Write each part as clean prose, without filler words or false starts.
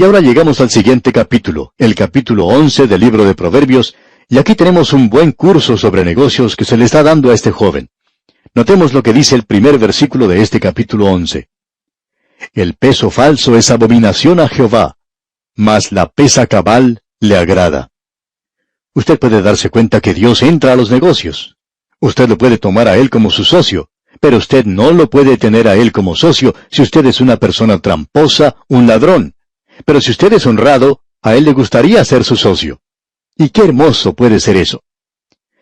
Y ahora llegamos al siguiente capítulo, el capítulo 11 del libro de Proverbios, y aquí tenemos un buen curso sobre negocios que se le está dando a este joven. Notemos lo que dice el primer versículo de este capítulo 11. El peso falso es abominación a Jehová, mas la pesa cabal le agrada. Usted puede darse cuenta que Dios entra a los negocios. Usted lo puede tomar a Él como su socio, pero usted no lo puede tener a Él como socio si usted es una persona tramposa, un ladrón. Pero si usted es honrado, a Él le gustaría ser su socio. Y qué hermoso puede ser eso.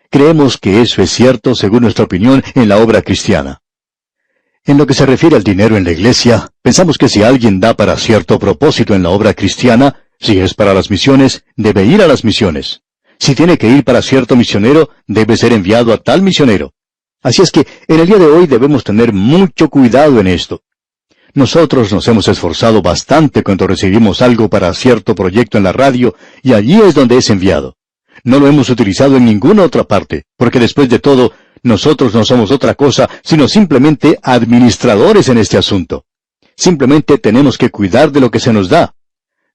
Creemos que eso es cierto, según nuestra opinión, en la obra cristiana. En lo que se refiere al dinero en la iglesia, pensamos que si alguien da para cierto propósito en la obra cristiana, si es para las misiones, debe ir a las misiones. Si tiene que ir para cierto misionero, debe ser enviado a tal misionero. Así es que en el día de hoy debemos tener mucho cuidado en esto. Nosotros nos hemos esforzado bastante cuando recibimos algo para cierto proyecto en la radio, y allí es donde es enviado. No lo hemos utilizado en ninguna otra parte, porque después de todo, nosotros no somos otra cosa, sino simplemente administradores en este asunto. Simplemente tenemos que cuidar de lo que se nos da.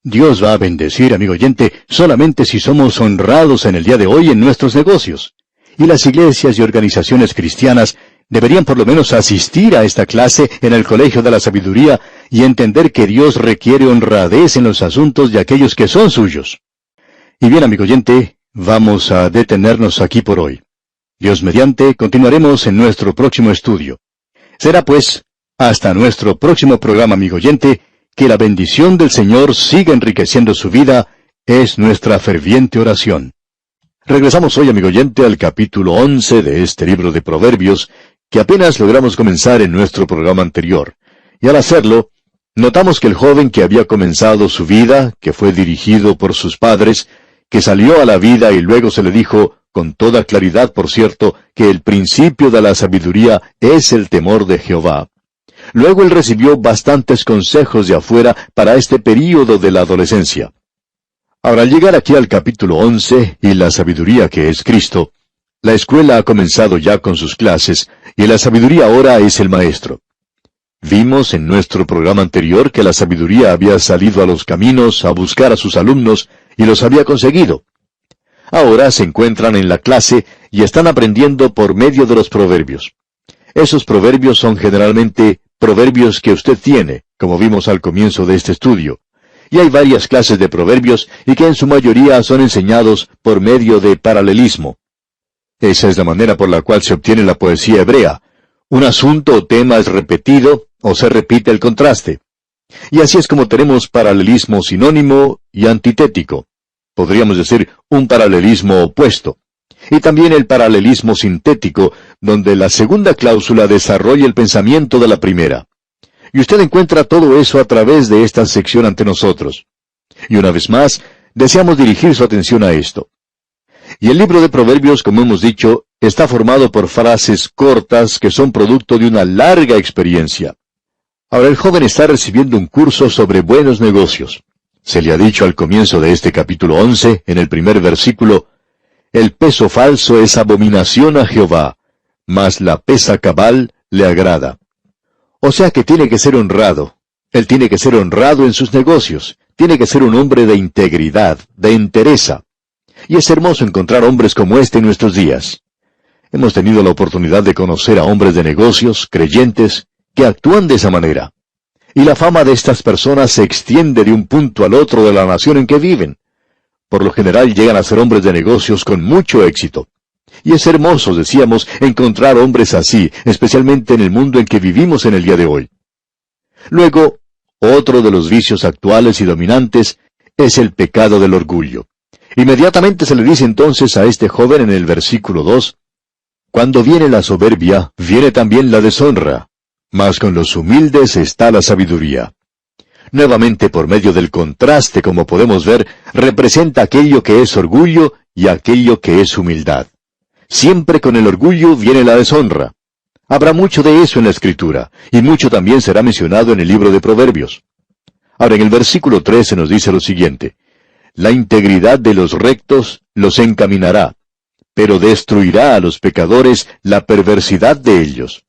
Dios va a bendecir, amigo oyente, solamente si somos honrados en el día de hoy en nuestros negocios. Y las iglesias y organizaciones cristianas deberían por lo menos asistir a esta clase en el Colegio de la Sabiduría y entender que Dios requiere honradez en los asuntos de aquellos que son suyos. Y bien, amigo oyente, vamos a detenernos aquí por hoy. Dios mediante, continuaremos en nuestro próximo estudio. Será pues, hasta nuestro próximo programa, amigo oyente, que la bendición del Señor siga enriqueciendo su vida, es nuestra ferviente oración. Regresamos hoy, amigo oyente, al capítulo 11 de este libro de Proverbios, que apenas logramos comenzar en nuestro programa anterior. Y al hacerlo, notamos que el joven que había comenzado su vida, que fue dirigido por sus padres, que salió a la vida y luego se le dijo, con toda claridad por cierto, que el principio de la sabiduría es el temor de Jehová. Luego él recibió bastantes consejos de afuera para este período de la adolescencia. Ahora, al llegar aquí al capítulo 11, y la sabiduría que es Cristo, la escuela ha comenzado ya con sus clases, y la sabiduría ahora es el maestro. Vimos en nuestro programa anterior que la sabiduría había salido a los caminos a buscar a sus alumnos, y los había conseguido. Ahora se encuentran en la clase y están aprendiendo por medio de los proverbios. Esos proverbios son generalmente proverbios que usted tiene, como vimos al comienzo de este estudio. Y hay varias clases de proverbios y que en su mayoría son enseñados por medio de paralelismo. Esa es la manera por la cual se obtiene la poesía hebrea. Un asunto o tema es repetido o se repite el contraste. Y así es como tenemos paralelismo sinónimo y antitético. Podríamos decir un paralelismo opuesto. Y también el paralelismo sintético, donde la segunda cláusula desarrolla el pensamiento de la primera. Y usted encuentra todo eso a través de esta sección ante nosotros. Y una vez más, deseamos dirigir su atención a esto. Y el libro de Proverbios, como hemos dicho, está formado por frases cortas que son producto de una larga experiencia. Ahora el joven está recibiendo un curso sobre buenos negocios. Se le ha dicho al comienzo de este capítulo 11, en el primer versículo, el peso falso es abominación a Jehová, mas la pesa cabal le agrada. O sea que tiene que ser honrado. Él tiene que ser honrado en sus negocios. Tiene que ser un hombre de integridad, de entereza. Y es hermoso encontrar hombres como este en nuestros días. Hemos tenido la oportunidad de conocer a hombres de negocios, creyentes, que actúan de esa manera. Y la fama de estas personas se extiende de un punto al otro de la nación en que viven. Por lo general llegan a ser hombres de negocios con mucho éxito. Y es hermoso, decíamos, encontrar hombres así, especialmente en el mundo en que vivimos en el día de hoy. Luego, otro de los vicios actuales y dominantes es el pecado del orgullo. Inmediatamente se le dice entonces a este joven en el versículo 2, cuando viene la soberbia, viene también la deshonra, mas con los humildes está la sabiduría. Nuevamente, por medio del contraste, como podemos ver, representa aquello que es orgullo y aquello que es humildad. Siempre con el orgullo viene la deshonra. Habrá mucho de eso en la Escritura, y mucho también será mencionado en el libro de Proverbios. Ahora, en el versículo 3 se nos dice lo siguiente, la integridad de los rectos los encaminará, pero destruirá a los pecadores la perversidad de ellos.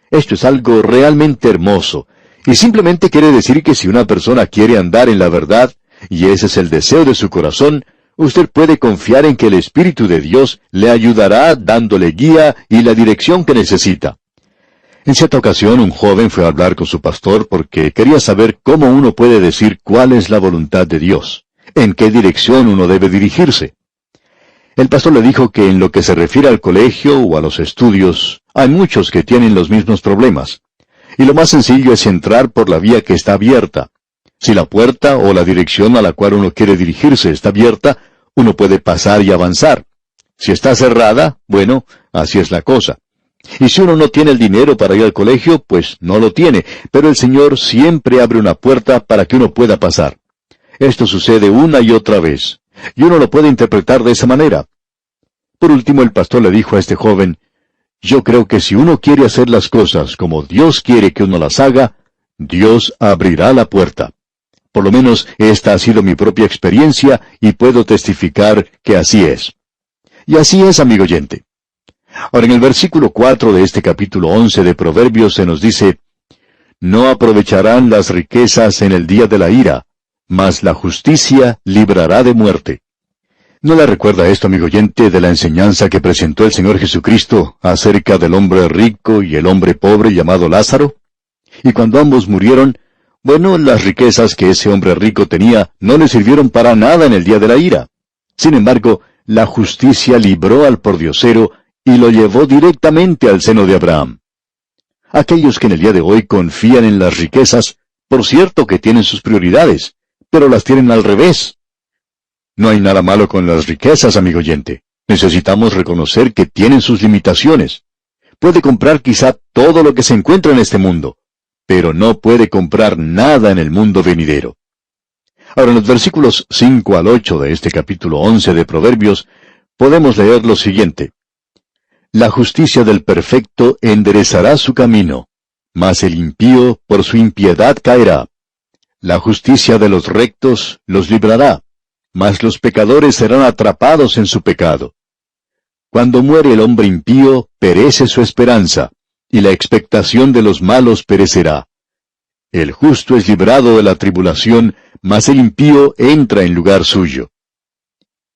Esto es algo realmente hermoso, Y simplemente quiere decir que si una persona quiere andar en la verdad, y ese es el deseo de su corazón, usted puede confiar en que el Espíritu de Dios le ayudará dándole guía y la dirección que necesita. En cierta ocasión, un joven fue a hablar con su pastor porque quería saber cómo uno puede decir cuál es la voluntad de Dios, en qué dirección uno debe dirigirse. El pastor le dijo que en lo que se refiere al colegio o a los estudios, hay muchos que tienen los mismos problemas. Y lo más sencillo es entrar por la vía que está abierta. Si la puerta o la dirección a la cual uno quiere dirigirse está abierta, uno puede pasar y avanzar. Si está cerrada, bueno, así es la cosa. Y si uno no tiene el dinero para ir al colegio, pues no lo tiene, pero el Señor siempre abre una puerta para que uno pueda pasar. Esto sucede una y otra vez, y uno lo puede interpretar de esa manera. Por último, el pastor le dijo a este joven, yo creo que si uno quiere hacer las cosas como Dios quiere que uno las haga, Dios abrirá la puerta. Por lo menos esta ha sido mi propia experiencia y puedo testificar que así es. Y así es, amigo oyente. Ahora, en el versículo 4 de este capítulo 11 de Proverbios se nos dice, no aprovecharán las riquezas en el día de la ira, mas la justicia librará de muerte. ¿No le recuerda esto, amigo oyente, de la enseñanza que presentó el Señor Jesucristo acerca del hombre rico y el hombre pobre llamado Lázaro? Y cuando ambos murieron, bueno, las riquezas que ese hombre rico tenía no le sirvieron para nada en el día de la ira. Sin embargo, la justicia libró al pordiosero y lo llevó directamente al seno de Abraham. Aquellos que en el día de hoy confían en las riquezas, por cierto que tienen sus prioridades, pero las tienen al revés. No hay nada malo con las riquezas, amigo oyente. Necesitamos reconocer que tienen sus limitaciones. Puede comprar quizá todo lo que se encuentra en este mundo, pero no puede comprar nada en el mundo venidero. Ahora, en los versículos 5 al 8 de este capítulo 11 de Proverbios, podemos leer lo siguiente. La justicia del perfecto enderezará su camino, mas el impío por su impiedad caerá. La justicia de los rectos los librará, mas los pecadores serán atrapados en su pecado. Cuando muere el hombre impío, perece su esperanza, y la expectación de los malos perecerá. El justo es librado de la tribulación, mas el impío entra en lugar suyo.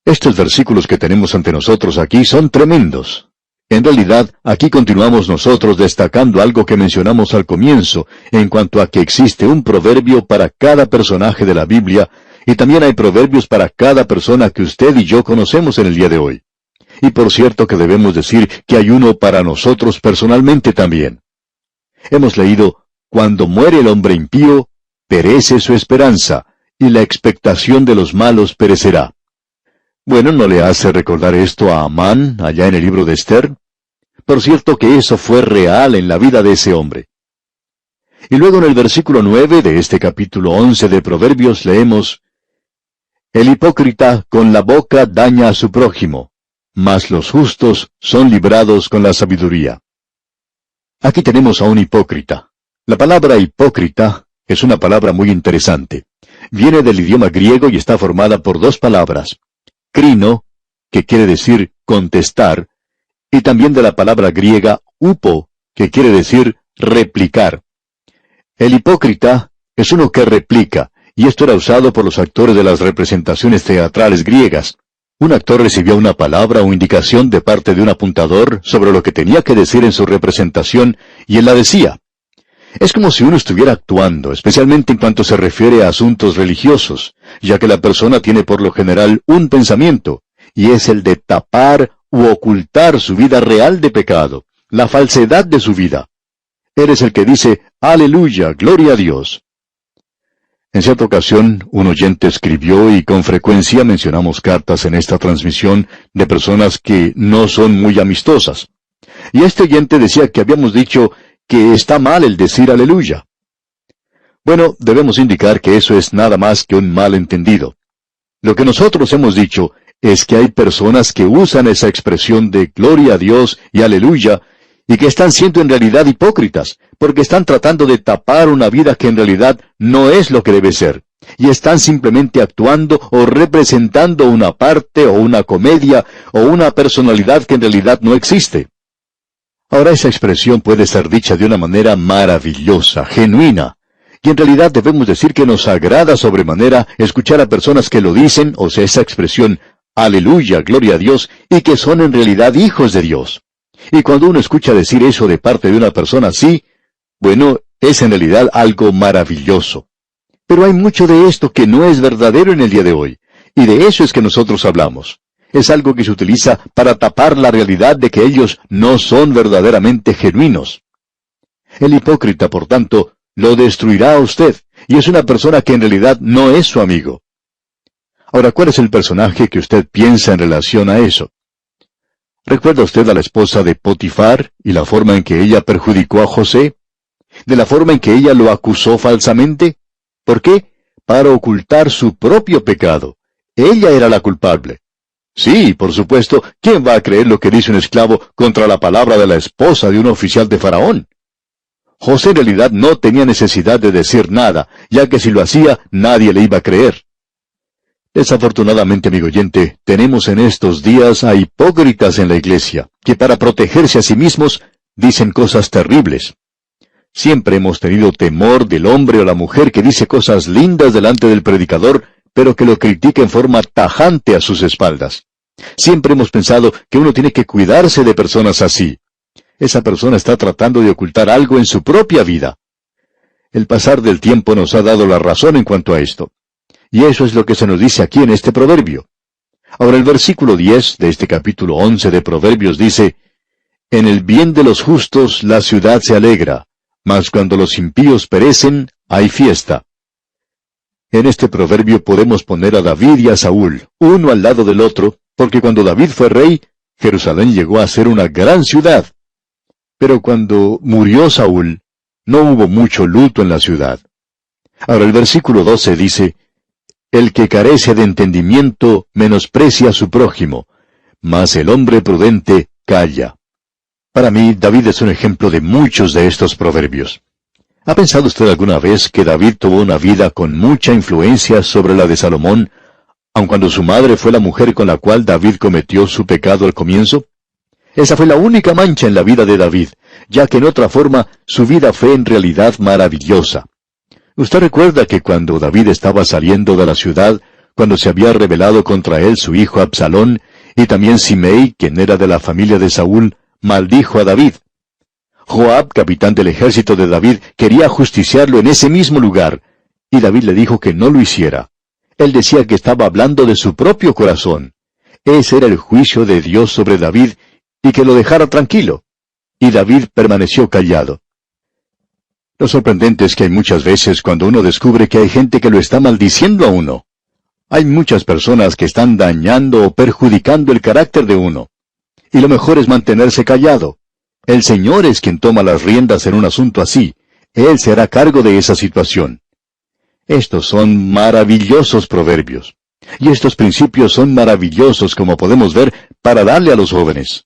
Estos versículos que tenemos ante nosotros aquí son tremendos. En realidad, aquí continuamos nosotros destacando algo que mencionamos al comienzo, en cuanto a que existe un proverbio para cada personaje de la Biblia, y también hay proverbios para cada persona que usted y yo conocemos en el día de hoy. Y por cierto que debemos decir que hay uno para nosotros personalmente también. Hemos leído, cuando muere el hombre impío, perece su esperanza, y la expectación de los malos perecerá. Bueno, ¿no le hace recordar esto a Amán, allá en el libro de Esther? Por cierto que eso fue real en la vida de ese hombre. Y luego en el versículo 9 de este capítulo 11 de Proverbios leemos, el hipócrita con la boca daña a su prójimo, mas los justos son librados con la sabiduría. Aquí tenemos a un hipócrita. La palabra hipócrita es una palabra muy interesante. Viene del idioma griego y está formada por dos palabras. Crino, que quiere decir contestar, y también de la palabra griega upo, que quiere decir replicar. El hipócrita es uno que replica, y esto era usado por los actores de las representaciones teatrales griegas. Un actor recibía una palabra o indicación de parte de un apuntador sobre lo que tenía que decir en su representación, y él la decía. Es como si uno estuviera actuando, especialmente en cuanto se refiere a asuntos religiosos, ya que la persona tiene por lo general un pensamiento, y es el de tapar u ocultar su vida real de pecado, la falsedad de su vida. Eres el que dice, aleluya, gloria a Dios. En cierta ocasión, un oyente escribió, y con frecuencia mencionamos cartas en esta transmisión de personas que no son muy amistosas. Y este oyente decía que habíamos dicho que está mal el decir aleluya. Bueno, debemos indicar que eso es nada más que un malentendido. Lo que nosotros hemos dicho es que hay personas que usan esa expresión de gloria a Dios y aleluya, y que están siendo en realidad hipócritas, porque están tratando de tapar una vida que en realidad no es lo que debe ser, y están simplemente actuando o representando una parte o una comedia o una personalidad que en realidad no existe. Ahora esa expresión puede ser dicha de una manera maravillosa, genuina, Y en realidad debemos decir que nos agrada sobremanera escuchar a personas que lo dicen, o sea, esa expresión, aleluya, gloria a Dios, y que son en realidad hijos de Dios. Y cuando uno escucha decir eso de parte de una persona así, bueno, es en realidad algo maravilloso. Pero hay mucho de esto que no es verdadero en el día de hoy, y de eso es que nosotros hablamos. Es algo que se utiliza para tapar la realidad de que ellos no son verdaderamente genuinos. El hipócrita, por tanto, lo destruirá a usted, y es una persona que en realidad no es su amigo. Ahora, ¿cuál es el personaje que usted piensa en relación a eso? ¿Recuerda usted a la esposa de Potifar y la forma en que ella perjudicó a José? ¿De la forma en que ella lo acusó falsamente? ¿Por qué? Para ocultar su propio pecado. Ella era la culpable. Sí, por supuesto, ¿quién va a creer lo que dice un esclavo contra la palabra de la esposa de un oficial de Faraón? José en realidad no tenía necesidad de decir nada, ya que si lo hacía, nadie le iba a creer. Desafortunadamente, amigo oyente, tenemos en estos días a hipócritas en la iglesia, que para protegerse a sí mismos, dicen cosas terribles. Siempre hemos tenido temor del hombre o la mujer que dice cosas lindas delante del predicador, pero que lo critica en forma tajante a sus espaldas. Siempre hemos pensado que uno tiene que cuidarse de personas así. Esa persona está tratando de ocultar algo en su propia vida. El pasar del tiempo nos ha dado la razón en cuanto a esto. Y eso es lo que se nos dice aquí en este proverbio. Ahora el versículo 10 de este capítulo 11 de Proverbios dice, «En el bien de los justos la ciudad se alegra, mas cuando los impíos perecen, hay fiesta». En este proverbio podemos poner a David y a Saúl, uno al lado del otro, porque cuando David fue rey, Jerusalén llegó a ser una gran ciudad. Pero cuando murió Saúl, no hubo mucho luto en la ciudad. Ahora el versículo 12 dice, «El que carece de entendimiento menosprecia a su prójimo, mas el hombre prudente calla». Para mí, David es un ejemplo de muchos de estos proverbios. ¿Ha pensado usted alguna vez que David tuvo una vida con mucha influencia sobre la de Salomón, aun cuando su madre fue la mujer con la cual David cometió su pecado al comienzo? Esa fue la única mancha en la vida de David, ya que en otra forma su vida fue en realidad maravillosa. Usted recuerda que cuando David estaba saliendo de la ciudad, cuando se había rebelado contra él su hijo Absalón, y también Simei, quien era de la familia de Saúl, maldijo a David. Joab, capitán del ejército de David, quería ajusticiarlo en ese mismo lugar, y David le dijo que no lo hiciera. Él decía que estaba hablando de su propio corazón. Ese era el juicio de Dios sobre David, y que lo dejara tranquilo. Y David permaneció callado. Lo sorprendente es que hay muchas veces cuando uno descubre que hay gente que lo está maldiciendo a uno. Hay muchas personas que están dañando o perjudicando el carácter de uno. Y lo mejor es mantenerse callado. El Señor es quien toma las riendas en un asunto así. Él se hará cargo de esa situación. Estos son maravillosos proverbios. Y estos principios son maravillosos, como podemos ver, para darle a los jóvenes.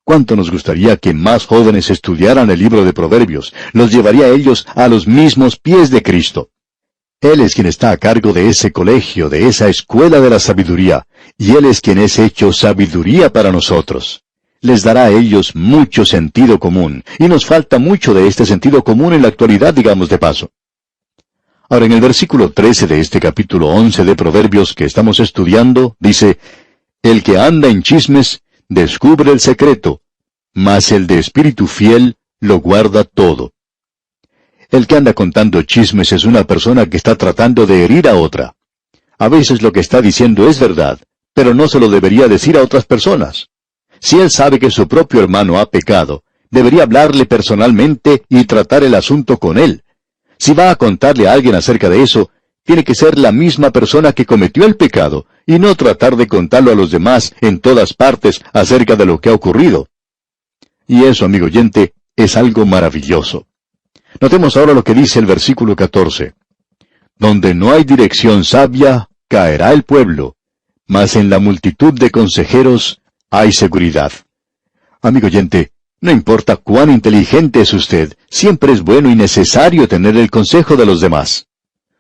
¿Cuánto nos gustaría que más jóvenes estudiaran el libro de Proverbios? Los llevaría a ellos a los mismos pies de Cristo. Él es quien está a cargo de ese colegio, de esa escuela de la sabiduría, y Él es quien es hecho sabiduría para nosotros. Les dará a ellos mucho sentido común, y nos falta mucho de este sentido común en la actualidad, digamos de paso. Ahora, en el versículo 13 de este capítulo 11 de Proverbios que estamos estudiando, dice, «El que anda en chismes, descubre el secreto, mas el de espíritu fiel lo guarda todo». El que anda contando chismes es una persona que está tratando de herir a otra. A veces lo que está diciendo es verdad, pero no se lo debería decir a otras personas. Si él sabe que su propio hermano ha pecado, debería hablarle personalmente y tratar el asunto con él. Si va a contarle a alguien acerca de eso, tiene que ser la misma persona que cometió el pecado, y no tratar de contarlo a los demás en todas partes acerca de lo que ha ocurrido. Y eso, amigo oyente, es algo maravilloso. Notemos ahora lo que dice el versículo 14. «Donde no hay dirección sabia, caerá el pueblo, mas en la multitud de consejeros hay seguridad». Amigo oyente, no importa cuán inteligente es usted, siempre es bueno y necesario tener el consejo de los demás.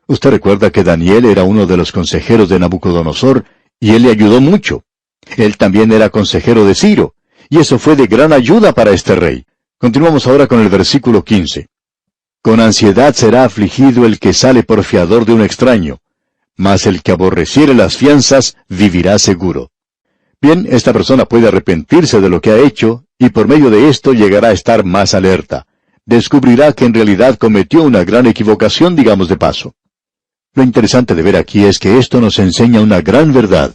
Usted recuerda que Daniel era uno de los consejeros de Nabucodonosor, y él le ayudó mucho. Él también era consejero de Ciro, y eso fue de gran ayuda para este rey. Continuamos ahora con el versículo 15. Con ansiedad será afligido el que sale por fiador de un extraño, mas el que aborreciere las fianzas vivirá seguro. Bien, esta persona puede arrepentirse de lo que ha hecho, y por medio de esto llegará a estar más alerta. Descubrirá que en realidad cometió una gran equivocación, digamos de paso. Lo interesante de ver aquí es que esto nos enseña una gran verdad.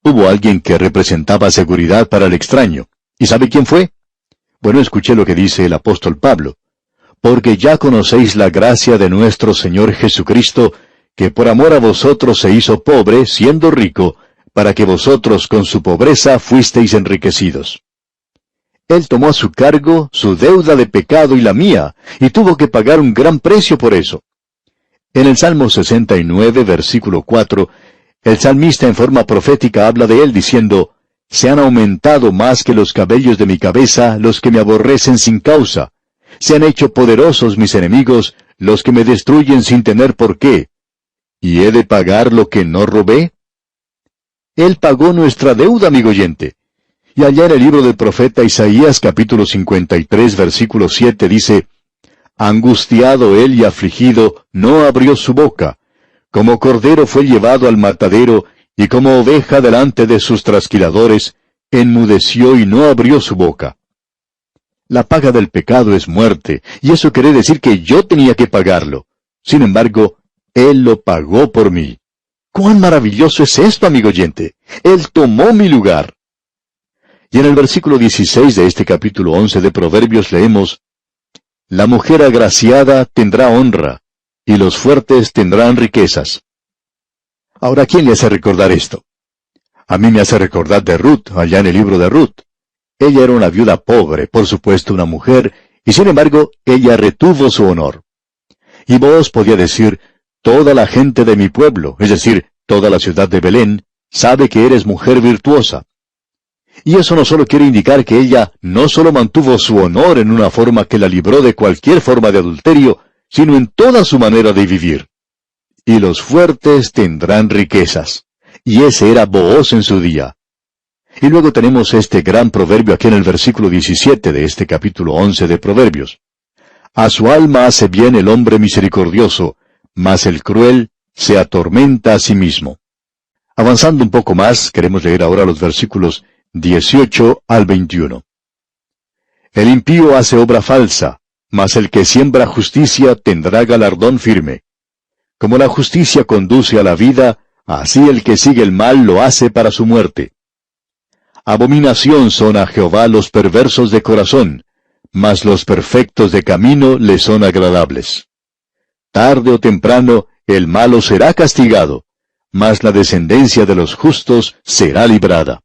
Hubo alguien que representaba seguridad para el extraño. ¿Y sabe quién fue? Bueno, escuché lo que dice el apóstol Pablo. Porque ya conocéis la gracia de nuestro Señor Jesucristo, que por amor a vosotros se hizo pobre, siendo rico, para que vosotros con su pobreza fuisteis enriquecidos. Él tomó a su cargo su deuda de pecado y la mía, y tuvo que pagar un gran precio por eso. En el Salmo 69, versículo 4, el salmista en forma profética habla de él diciendo, «Se han aumentado más que los cabellos de mi cabeza los que me aborrecen sin causa. Se han hecho poderosos mis enemigos, los que me destruyen sin tener por qué. ¿Y he de pagar lo que no robé?» Él pagó nuestra deuda, amigo oyente. Y allá en el libro del profeta Isaías, capítulo 53, versículo 7, dice, «Angustiado él y afligido, no abrió su boca. Como cordero fue llevado al matadero, y como oveja delante de sus trasquiladores, enmudeció y no abrió su boca». La paga del pecado es muerte, y eso quiere decir que yo tenía que pagarlo. Sin embargo, Él lo pagó por mí. ¡Cuán maravilloso es esto, amigo oyente! Él tomó mi lugar. Y en el versículo 16 de este capítulo 11 de Proverbios leemos, «La mujer agraciada tendrá honra, y los fuertes tendrán riquezas». Ahora, ¿quién le hace recordar esto? A mí me hace recordar de Ruth, allá en el libro de Ruth. Ella era una viuda pobre, por supuesto una mujer, y sin embargo, ella retuvo su honor. Y Booz podía decir, «Toda la gente de mi pueblo», es decir, toda la ciudad de Belén, sabe que eres mujer virtuosa. Y eso no solo quiere indicar que ella no solo mantuvo su honor en una forma que la libró de cualquier forma de adulterio, sino en toda su manera de vivir. «Y los fuertes tendrán riquezas». Y ese era Booz en su día. Y luego tenemos este gran proverbio aquí en el versículo 17 de este capítulo 11 de Proverbios. «A su alma hace bien el hombre misericordioso, mas el cruel se atormenta a sí mismo». Avanzando un poco más, queremos leer ahora los versículos 18 al 21. «El impío hace obra falsa, mas el que siembra justicia tendrá galardón firme. Como la justicia conduce a la vida, así el que sigue el mal lo hace para su muerte. Abominación son a Jehová los perversos de corazón, mas los perfectos de camino le son agradables. Tarde o temprano el malo será castigado, mas la descendencia de los justos será librada».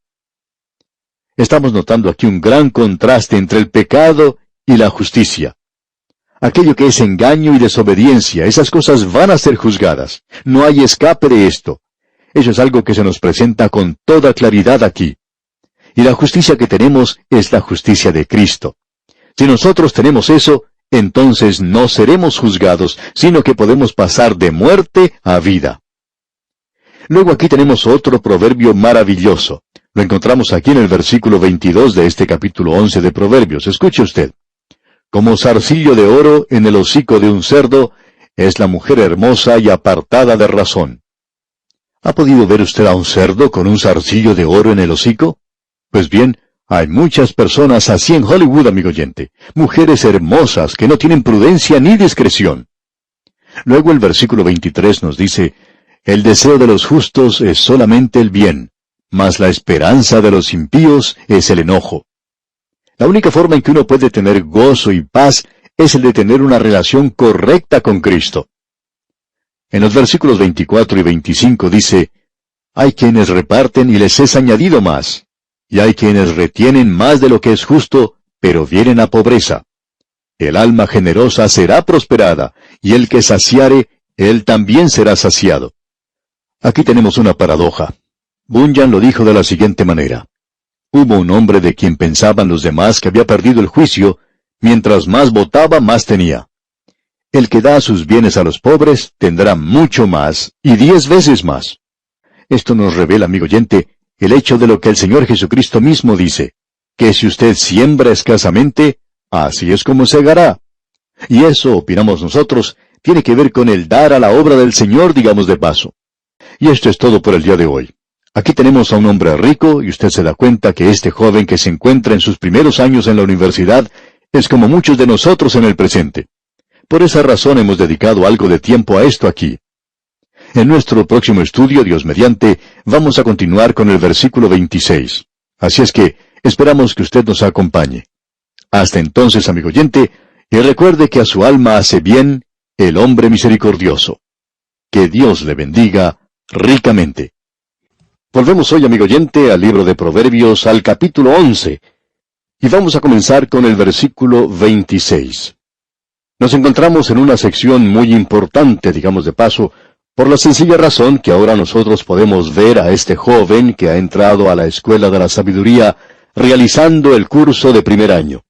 Estamos notando aquí un gran contraste entre el pecado y la justicia. Aquello que es engaño y desobediencia, esas cosas van a ser juzgadas. No hay escape de esto. Eso es algo que se nos presenta con toda claridad aquí. Y la justicia que tenemos es la justicia de Cristo. Si nosotros tenemos eso, entonces no seremos juzgados, sino que podemos pasar de muerte a vida. Luego aquí tenemos otro proverbio maravilloso. Lo encontramos aquí en el versículo 22 de este capítulo 11 de Proverbios. Escuche usted. «Como zarcillo de oro en el hocico de un cerdo, es la mujer hermosa y apartada de razón». ¿Ha podido ver usted a un cerdo con un zarcillo de oro en el hocico? Pues bien, hay muchas personas así en Hollywood, amigo oyente. Mujeres hermosas que no tienen prudencia ni discreción. Luego el versículo 23 nos dice, «El deseo de los justos es solamente el bien, mas la esperanza de los impíos es el enojo». La única forma en que uno puede tener gozo y paz es el de tener una relación correcta con Cristo. En los versículos 24 y 25 dice, «Hay quienes reparten y les es añadido más, y hay quienes retienen más de lo que es justo, pero vienen a pobreza. El alma generosa será prosperada, y el que saciare, él también será saciado». Aquí tenemos una paradoja. Bunyan lo dijo de la siguiente manera. Hubo un hombre de quien pensaban los demás que había perdido el juicio, mientras más votaba, más tenía. El que da sus bienes a los pobres tendrá mucho más, y 10 veces más. Esto nos revela, amigo oyente, el hecho de lo que el Señor Jesucristo mismo dice, que si usted siembra escasamente, así es como segará. Y eso, opinamos nosotros, tiene que ver con el dar a la obra del Señor, digamos de paso. Y esto es todo por el día de hoy. Aquí tenemos a un hombre rico, y usted se da cuenta que este joven que se encuentra en sus primeros años en la universidad es como muchos de nosotros en el presente. Por esa razón hemos dedicado algo de tiempo a esto aquí. En nuestro próximo estudio, Dios mediante, vamos a continuar con el versículo 26. Así es que esperamos que usted nos acompañe. Hasta entonces, amigo oyente, y recuerde que a su alma hace bien el hombre misericordioso. Que Dios le bendiga ricamente. Volvemos hoy, amigo oyente, al libro de Proverbios, al capítulo 11, y vamos a comenzar con el versículo 26. Nos encontramos en una sección muy importante, digamos de paso, por la sencilla razón que ahora nosotros podemos ver a este joven que ha entrado a la escuela de la sabiduría realizando el curso de primer año.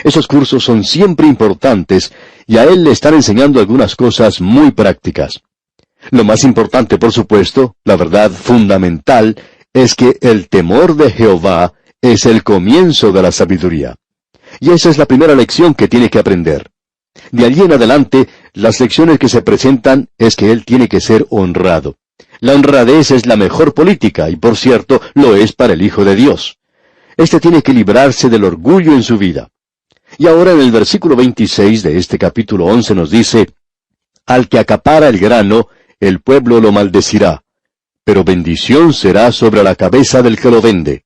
Esos cursos son siempre importantes y a él le están enseñando algunas cosas muy prácticas. Lo más importante, por supuesto, la verdad fundamental, es que el temor de Jehová es el comienzo de la sabiduría. Y esa es la primera lección que tiene que aprender. De allí en adelante, las lecciones que se presentan es que él tiene que ser honrado. La honradez es la mejor política, y por cierto, lo es para el Hijo de Dios. Este tiene que librarse del orgullo en su vida. Y ahora en el versículo 26 de este capítulo 11 nos dice, «Al que acapara el grano, el pueblo lo maldecirá, pero bendición será sobre la cabeza del que lo vende».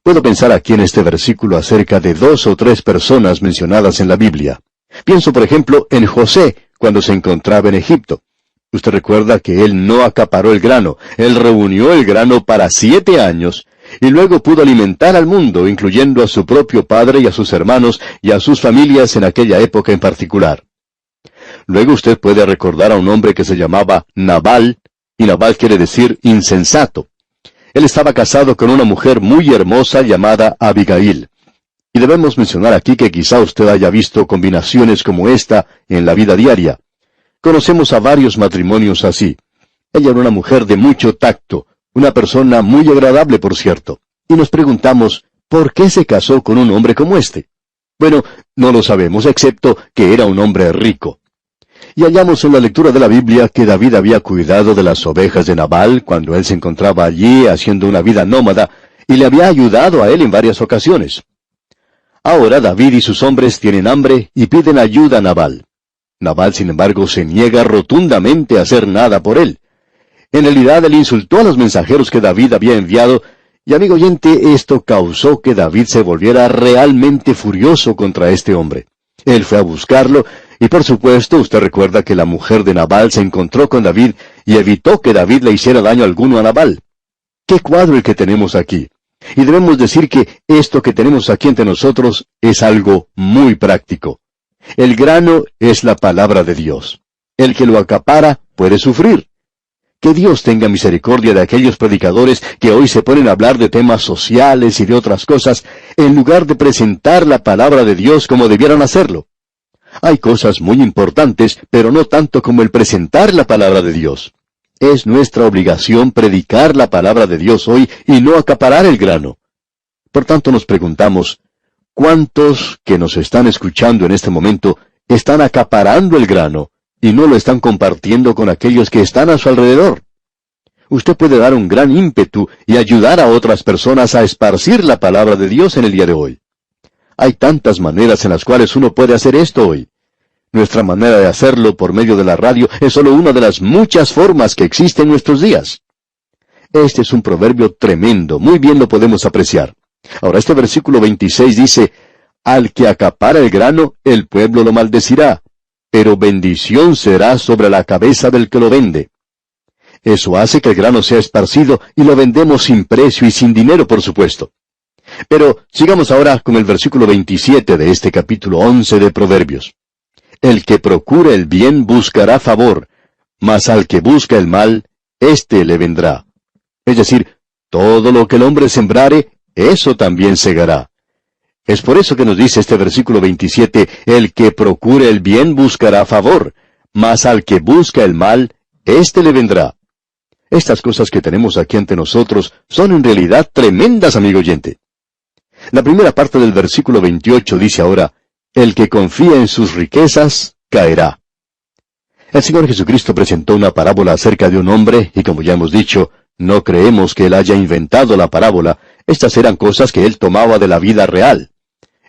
Puedo pensar aquí en este versículo acerca de 2 o 3 personas mencionadas en la Biblia. Pienso, por ejemplo, en José, cuando se encontraba en Egipto. Usted recuerda que él no acaparó el grano, él reunió el grano para 7 años, y luego pudo alimentar al mundo, incluyendo a su propio padre y a sus hermanos y a sus familias en aquella época en particular. Luego usted puede recordar a un hombre que se llamaba Nabal, y Nabal quiere decir insensato. Él estaba casado con una mujer muy hermosa llamada Abigail. Y debemos mencionar aquí que quizá usted haya visto combinaciones como esta en la vida diaria. Conocemos a varios matrimonios así. Ella era una mujer de mucho tacto, una persona muy agradable, por cierto. Y nos preguntamos, ¿por qué se casó con un hombre como este? Bueno, no lo sabemos, excepto que era un hombre rico. Y hallamos en la lectura de la Biblia que David había cuidado de las ovejas de Nabal cuando él se encontraba allí haciendo una vida nómada, y le había ayudado a él en varias ocasiones. Ahora David y sus hombres tienen hambre y piden ayuda a Nabal. Nabal, sin embargo, se niega rotundamente a hacer nada por él. En realidad, él insultó a los mensajeros que David había enviado, y amigo oyente, esto causó que David se volviera realmente furioso contra este hombre. Él fue a buscarlo, y por supuesto, usted recuerda que la mujer de Nabal se encontró con David y evitó que David le hiciera daño alguno a Nabal. ¡Qué cuadro el que tenemos aquí! Y debemos decir que esto que tenemos aquí entre nosotros es algo muy práctico. El grano es la palabra de Dios. El que lo acapara puede sufrir. Que Dios tenga misericordia de aquellos predicadores que hoy se ponen a hablar de temas sociales y de otras cosas, en lugar de presentar la palabra de Dios como debieran hacerlo. Hay cosas muy importantes, pero no tanto como el presentar la palabra de Dios. Es nuestra obligación predicar la palabra de Dios hoy y no acaparar el grano. Por tanto nos preguntamos, ¿cuántos que nos están escuchando en este momento están acaparando el grano y no lo están compartiendo con aquellos que están a su alrededor? Usted puede dar un gran ímpetu y ayudar a otras personas a esparcir la palabra de Dios en el día de hoy. Hay tantas maneras en las cuales uno puede hacer esto hoy. Nuestra manera de hacerlo por medio de la radio es solo una de las muchas formas que existen en nuestros días. Este es un proverbio tremendo, muy bien lo podemos apreciar. Ahora este versículo 26 dice, «Al que acapara el grano, el pueblo lo maldecirá, pero bendición será sobre la cabeza del que lo vende». Eso hace que el grano sea esparcido y lo vendemos sin precio y sin dinero, por supuesto. Pero sigamos ahora con el versículo 27 de este capítulo 11 de Proverbios. «El que procura el bien buscará favor, mas al que busca el mal, éste le vendrá». Es decir, todo lo que el hombre sembrare, eso también segará. Es por eso que nos dice este versículo 27, «El que procura el bien buscará favor, mas al que busca el mal, éste le vendrá». Estas cosas que tenemos aquí ante nosotros son en realidad tremendas, amigo oyente. La primera parte del versículo 28 dice ahora, El que confía en sus riquezas, caerá. El Señor Jesucristo presentó una parábola acerca de un hombre, y como ya hemos dicho, no creemos que Él haya inventado la parábola. Estas eran cosas que Él tomaba de la vida real.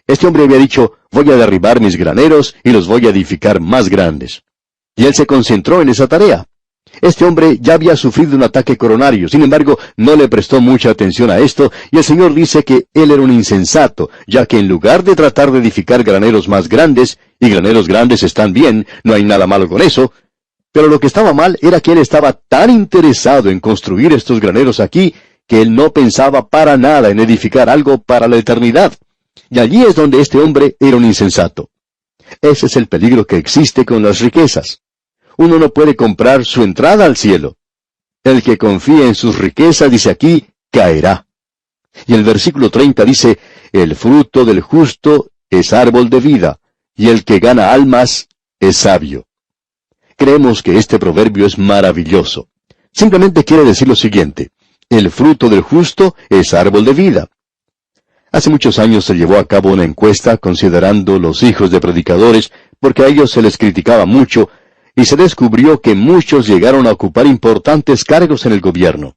Este hombre había dicho, voy a derribar mis graneros y los voy a edificar más grandes. Y Él se concentró en esa tarea. Este hombre ya había sufrido un ataque coronario, sin embargo, no le prestó mucha atención a esto, y el Señor dice que él era un insensato, ya que en lugar de tratar de edificar graneros más grandes, y graneros grandes están bien, no hay nada malo con eso, pero lo que estaba mal era que él estaba tan interesado en construir estos graneros aquí, que él no pensaba para nada en edificar algo para la eternidad. Y allí es donde este hombre era un insensato. Ese es el peligro que existe con las riquezas. Uno no puede comprar su entrada al cielo. El que confía en sus riquezas, dice aquí, caerá. Y el versículo 30 dice, el fruto del justo es árbol de vida, y el que gana almas es sabio. Creemos que este proverbio es maravilloso. Simplemente quiere decir lo siguiente, el fruto del justo es árbol de vida. Hace muchos años se llevó a cabo una encuesta considerando los hijos de predicadores, porque a ellos se les criticaba mucho, y se descubrió que muchos llegaron a ocupar importantes cargos en el gobierno.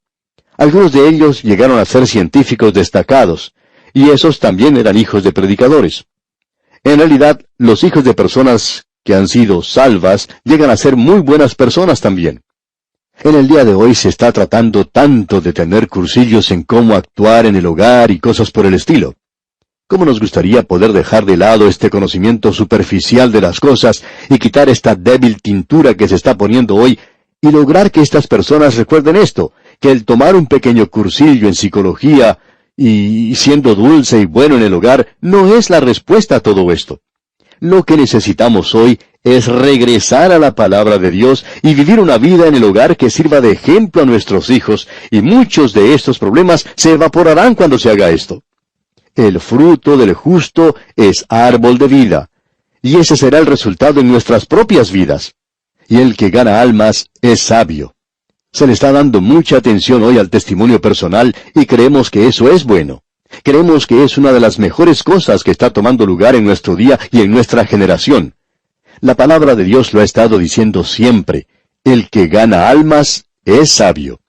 Algunos de ellos llegaron a ser científicos destacados, y esos también eran hijos de predicadores. En realidad, los hijos de personas que han sido salvas llegan a ser muy buenas personas también. En el día de hoy se está tratando tanto de tener cursillos en cómo actuar en el hogar y cosas por el estilo. ¿Cómo nos gustaría poder dejar de lado este conocimiento superficial de las cosas y quitar esta débil tintura que se está poniendo hoy y lograr que estas personas recuerden esto, que el tomar un pequeño cursillo en psicología y siendo dulce y bueno en el hogar no es la respuesta a todo esto? Lo que necesitamos hoy es regresar a la palabra de Dios y vivir una vida en el hogar que sirva de ejemplo a nuestros hijos, y muchos de estos problemas se evaporarán cuando se haga esto. El fruto del justo es árbol de vida, y ese será el resultado en nuestras propias vidas. Y el que gana almas es sabio. Se le está dando mucha atención hoy al testimonio personal y creemos que eso es bueno. Creemos que es una de las mejores cosas que está tomando lugar en nuestro día y en nuestra generación. La palabra de Dios lo ha estado diciendo siempre. El que gana almas es sabio.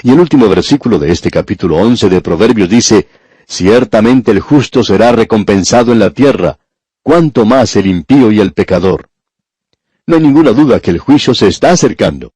Y el último versículo de este capítulo 11 de Proverbios dice, ciertamente el justo será recompensado en la tierra, cuanto más el impío y el pecador. No hay ninguna duda que el juicio se está acercando.